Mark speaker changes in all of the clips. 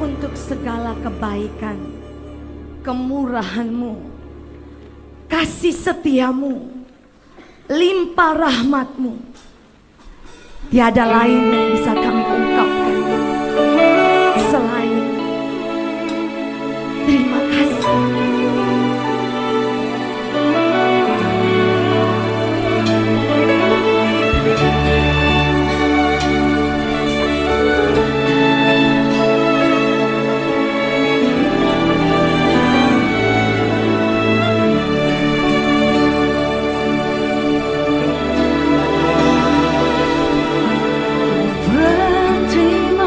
Speaker 1: untuk segala kebaikan, kemurahan-Mu, kasih setia-Mu, limpah rahmat-Mu. Tiada lain yang bisa kami ungkapkan selain terima kasih. Berterima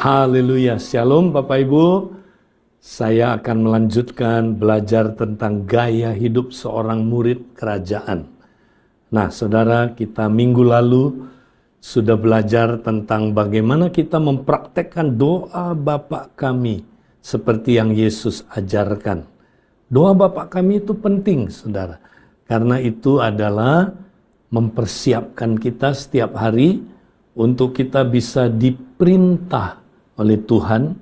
Speaker 2: Haleluya, Shalom Bapak Ibu. Saya akan melanjutkan belajar tentang gaya hidup seorang murid kerajaan. Nah, saudara, kita minggu lalu sudah belajar tentang bagaimana kita mempraktekkan doa Bapa kami seperti yang Yesus ajarkan. Doa Bapa kami itu penting, saudara. Karena itu adalah mempersiapkan kita setiap hari untuk kita bisa diperintah oleh Tuhan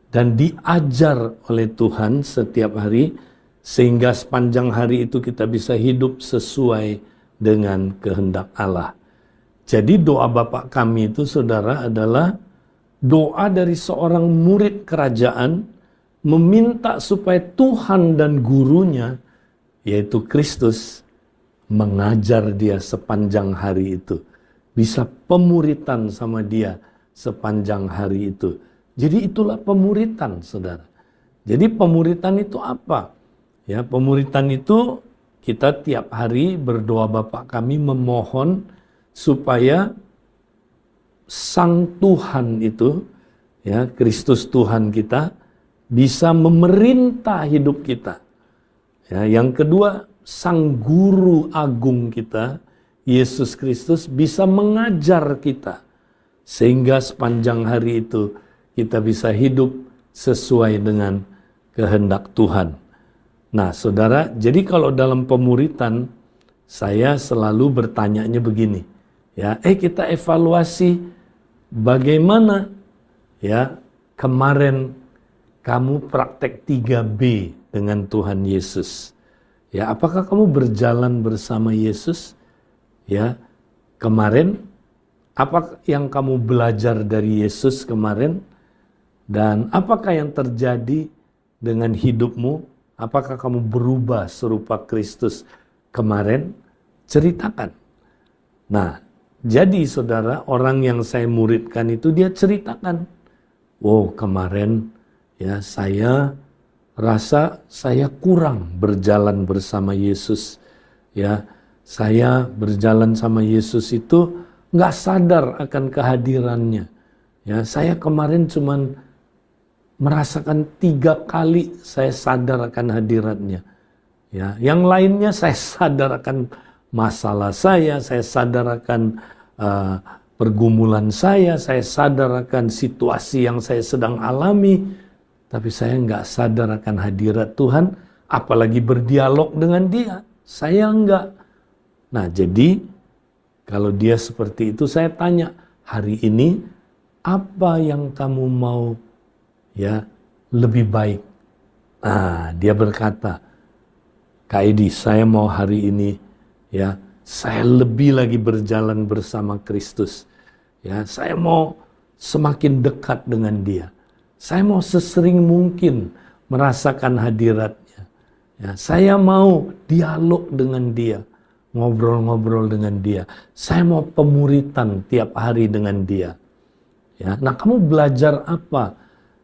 Speaker 2: dan diajar oleh Tuhan setiap hari, sehingga sepanjang hari itu kita bisa hidup sesuai dengan kehendak Allah. Jadi doa Bapa kami itu, saudara, adalah doa dari seorang murid kerajaan meminta supaya Tuhan dan gurunya, yaitu Kristus, mengajar dia sepanjang hari itu. Bisa pemuritan sama dia sepanjang hari itu. Jadi itulah pemuritan, saudara. Jadi pemuritan itu apa? Ya, pemuritan itu kita tiap hari berdoa Bapa kami memohon supaya Sang Tuhan itu, ya, Kristus Tuhan kita, bisa memerintah hidup kita. Ya, yang kedua, Sang Guru Agung kita, Yesus Kristus, bisa mengajar kita. Sehingga sepanjang hari itu kita bisa hidup sesuai dengan kehendak Tuhan. Nah, saudara, jadi kalau dalam pemuritan, saya selalu bertanyanya begini. Ya, kita evaluasi bagaimana ya kemarin kamu praktek 3B dengan Tuhan Yesus. Ya, apakah kamu berjalan bersama Yesus? Ya, kemarin apa yang kamu belajar dari Yesus kemarin? Dan apakah yang terjadi dengan hidupmu? Apakah kamu berubah serupa Kristus kemarin? Ceritakan. Nah, jadi saudara, orang yang saya muridkan itu dia ceritakan. Oh, kemarin ya saya rasa saya kurang berjalan bersama Yesus. Ya, saya berjalan sama Yesus itu nggak sadar akan kehadirannya. Ya, saya kemarin cuman merasakan 3 kali saya sadar akan hadiratnya. Ya, yang lainnya saya sadar akan masalah saya sadar akan pergumulan saya sadar akan situasi yang saya sedang alami, tapi saya nggak sadar akan hadirat Tuhan, apalagi berdialog dengan Dia. Saya nggak. Nah, jadi kalau dia seperti itu, saya tanya, hari ini apa yang kamu mau ya lebih baik? Nah, dia berkata, Kak Edi, saya mau hari ini ya saya lebih lagi berjalan bersama Kristus. Ya, saya mau semakin dekat dengan Dia. Saya mau sesering mungkin merasakan hadiratnya. Ya, saya mau dialog dengan Dia, ngobrol-ngobrol dengan Dia. Saya mau pemuritan tiap hari dengan Dia. Ya, nah, kamu belajar apa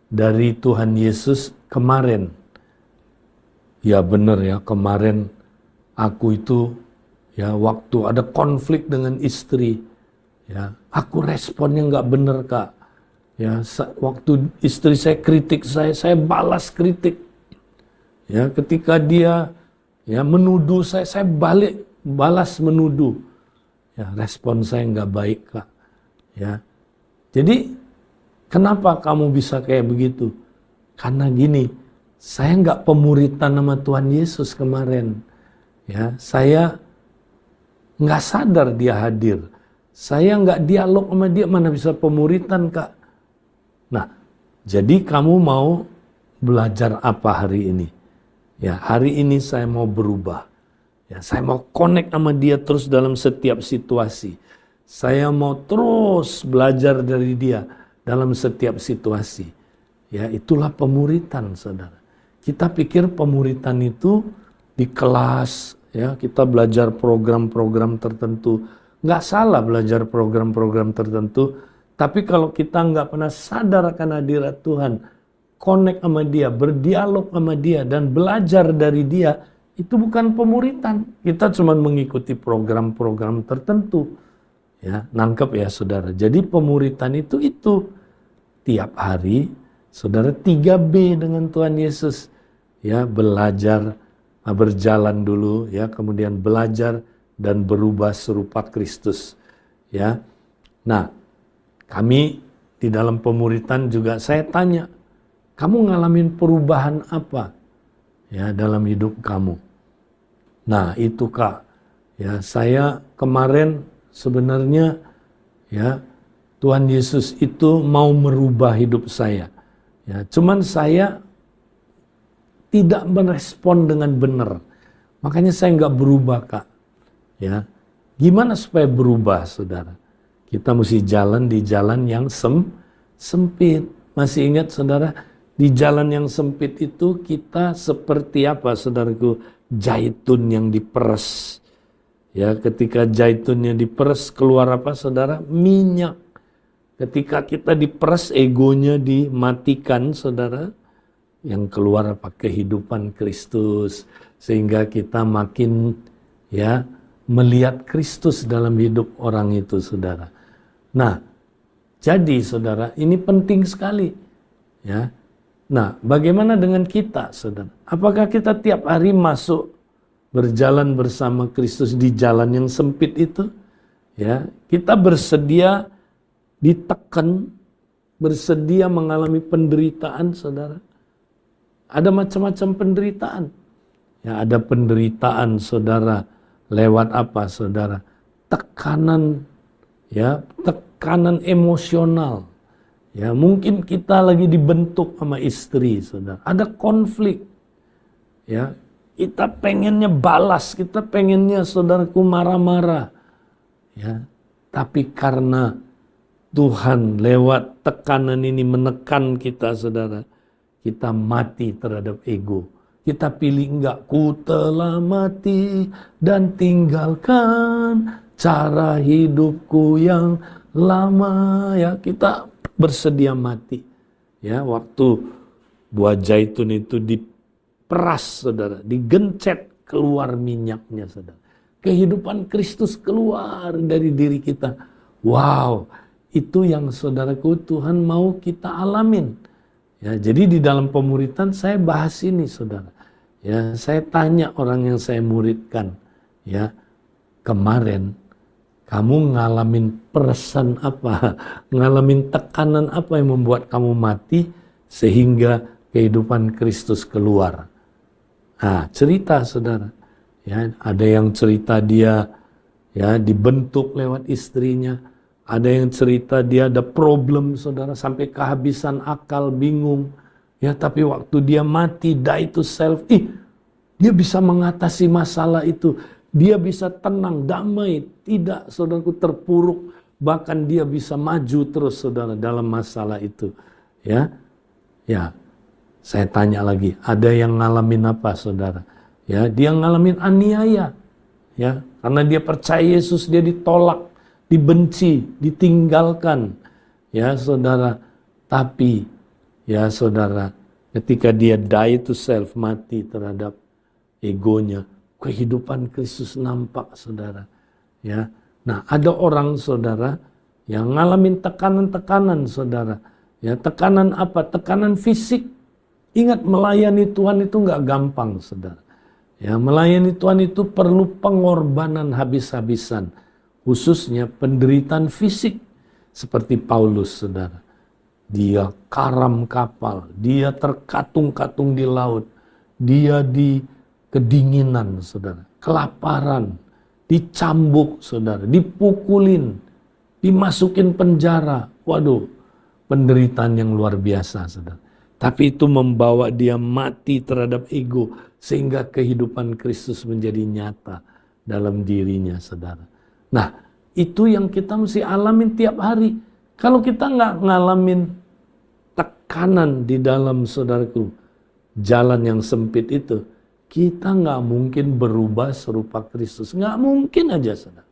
Speaker 2: dari Tuhan Yesus kemarin? Ya benar ya, kemarin aku itu ya waktu ada konflik dengan istri, ya aku responnya nggak benar, Kak. Ya, waktu istri saya kritik saya balas kritik. Ya, ketika dia ya menuduh saya balas menuduh. Ya, respon saya nggak baik, Kak. Ya, jadi kenapa kamu bisa kayak begitu? Karena gini, saya nggak pemuritan sama Tuhan Yesus kemarin. Ya, saya nggak sadar Dia hadir. Saya nggak dialog sama Dia, mana bisa pemuritan, Kak? Nah, jadi kamu mau belajar apa hari ini? Ya, hari ini saya mau berubah. Ya, saya mau connect sama Dia terus dalam setiap situasi. Saya mau terus belajar dari Dia dalam setiap situasi. Ya, itulah pemuritan, saudara. Kita pikir pemuritan itu di kelas, ya kita belajar program-program tertentu. Nggak salah belajar program-program tertentu, tapi kalau kita nggak pernah sadar akan hadirat Tuhan, connect sama Dia, berdialog sama Dia, dan belajar dari Dia, itu bukan pemuritan. Kita cuma mengikuti program-program tertentu. Ya, nangkep ya saudara. Jadi pemuritan itu tiap hari, saudara 3B dengan Tuhan Yesus. Ya, belajar, berjalan dulu, ya, kemudian belajar dan berubah serupa Kristus. Ya, nah, kami di dalam pemuritan juga saya tanya, kamu ngalamin perubahan apa, ya, dalam hidup kamu? Nah, itu Kak, ya, saya kemarin sebenarnya, ya, Tuhan Yesus itu mau merubah hidup saya. Ya, cuman saya tidak merespon dengan benar. Makanya saya nggak berubah, Kak. Ya, gimana supaya berubah, saudara? Kita mesti jalan di jalan yang sempit. Masih ingat, saudara? Di jalan yang sempit itu kita seperti apa, saudaraku? Zaitun yang diperes. Ya, ketika zaitunnya diperes, keluar apa, saudara? Minyak. Ketika kita diperes, egonya dimatikan, saudara. Yang keluar apa? Kehidupan Kristus. Sehingga kita makin, ya, melihat Kristus dalam hidup orang itu, saudara. Nah, jadi saudara, ini penting sekali. Ya. Nah, bagaimana dengan kita, saudara? Apakah kita tiap hari masuk berjalan bersama Kristus di jalan yang sempit itu? Ya, kita bersedia ditekan, bersedia mengalami penderitaan, saudara. Ada macam-macam penderitaan. Ya, ada penderitaan, saudara, lewat apa, saudara? Tekanan, ya, tekanan emosional. Ya, mungkin kita lagi dibentuk sama istri, saudara. Ada konflik. Ya, kita pengennya balas, kita pengennya, saudaraku, marah-marah. Ya, tapi karena Tuhan lewat tekanan ini menekan kita, saudara, kita mati terhadap ego. Kita pilih enggak, ku telah mati dan tinggalkan cara hidupku yang lama. Ya, kita bersedia mati. Ya, waktu buah zaitun itu diperas, saudara, digencet, keluar minyaknya, saudara. Kehidupan Kristus keluar dari diri kita. Wow, itu yang, saudaraku, Tuhan mau kita alamin. Ya, jadi di dalam pemuritan saya bahas ini, saudara. Ya, saya tanya orang yang saya muridkan, ya, kemarin kamu ngalamin peresan apa, ngalamin tekanan apa yang membuat kamu mati sehingga kehidupan Kristus keluar. Nah, cerita, saudara. Ya, ada yang cerita dia, ya, dibentuk lewat istrinya. Ada yang cerita dia ada problem, saudara, sampai kehabisan akal, bingung. Ya, tapi waktu dia mati, die to self, dia bisa mengatasi masalah itu. Dia bisa tenang, damai, tidak, saudaraku, terpuruk. Bahkan dia bisa maju terus, saudara, dalam masalah itu. Ya, ya. Saya tanya lagi, ada yang ngalamin apa, saudara? Ya, dia ngalamin aniaya. Ya, karena dia percaya Yesus, dia ditolak, dibenci, ditinggalkan, ya, saudara. Tapi, ya, saudara, ketika dia die to self, mati terhadap egonya, kehidupan Kristus nampak, saudara. Ya, nah, ada orang, saudara, yang ngalamin tekanan-tekanan, saudara. Ya, tekanan apa? Tekanan fisik. Ingat, melayani Tuhan itu nggak gampang, saudara. Ya, melayani Tuhan itu perlu pengorbanan habis-habisan. Khususnya penderitaan fisik. Seperti Paulus, saudara. Dia karam kapal. Dia terkatung-katung di laut. Dia di kedinginan, saudara. Kelaparan. Dicambuk, saudara. Dipukulin. Dimasukin penjara. Waduh, penderitaan yang luar biasa, saudara. Tapi itu membawa dia mati terhadap ego. Sehingga kehidupan Kristus menjadi nyata dalam dirinya, saudara. Nah, itu yang kita mesti alamin tiap hari. Kalau kita nggak ngalamin tekanan di dalam, saudaraku, jalan yang sempit itu, kita nggak mungkin berubah serupa Kristus. Nggak mungkin aja, saudara.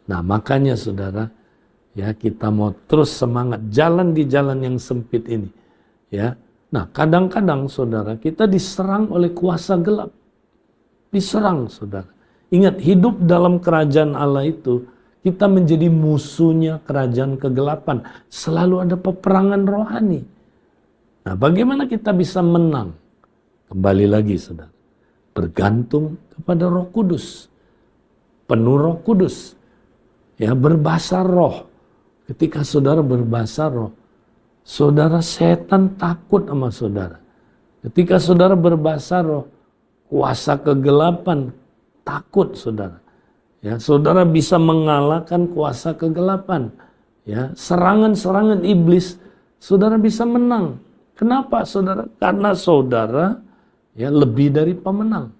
Speaker 2: Nah, makanya, saudara, ya, kita mau terus semangat jalan di jalan yang sempit ini. Ya, nah, kadang-kadang, saudara, kita diserang oleh kuasa gelap. Diserang, saudara. Ingat, hidup dalam kerajaan Allah itu, Kita menjadi musuhnya kerajaan kegelapan. Selalu ada peperangan rohani. Nah, bagaimana kita bisa menang? Kembali lagi, saudara. Bergantung kepada Roh Kudus. Penuh Roh Kudus. Ya, berbahasa roh. Ketika saudara berbahasa roh, saudara, setan takut sama saudara. Ketika saudara berbahasa roh, kuasa kegelapan takut, saudara. Ya, saudara bisa mengalahkan kuasa kegelapan. Ya, serangan-serangan iblis, saudara bisa menang. Kenapa, saudara? Karena saudara ya lebih dari pemenang.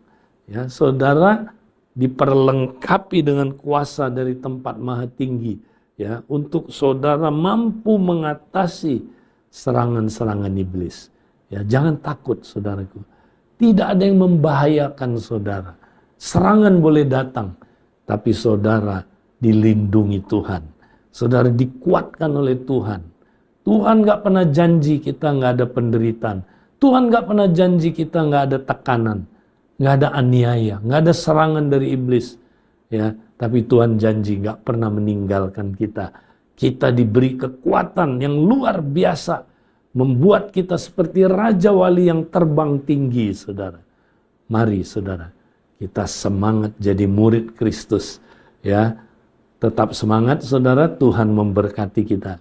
Speaker 2: Ya, saudara diperlengkapi dengan kuasa dari tempat maha tinggi, ya, untuk saudara mampu mengatasi serangan-serangan iblis. Ya, jangan takut, saudaraku. Tidak ada yang membahayakan saudara. Serangan boleh datang, tapi saudara dilindungi Tuhan. Saudara dikuatkan oleh Tuhan. Tuhan gak pernah janji kita gak ada penderitaan. Tuhan gak pernah janji kita gak ada tekanan, gak ada aniaya, gak ada serangan dari iblis. Ya, tapi Tuhan janji gak pernah meninggalkan kita. Kita diberi kekuatan yang luar biasa, membuat kita seperti Raja Wali yang terbang tinggi, saudara. Mari, saudara, kita semangat jadi murid Kristus. Ya, tetap semangat, saudara. Tuhan memberkati kita.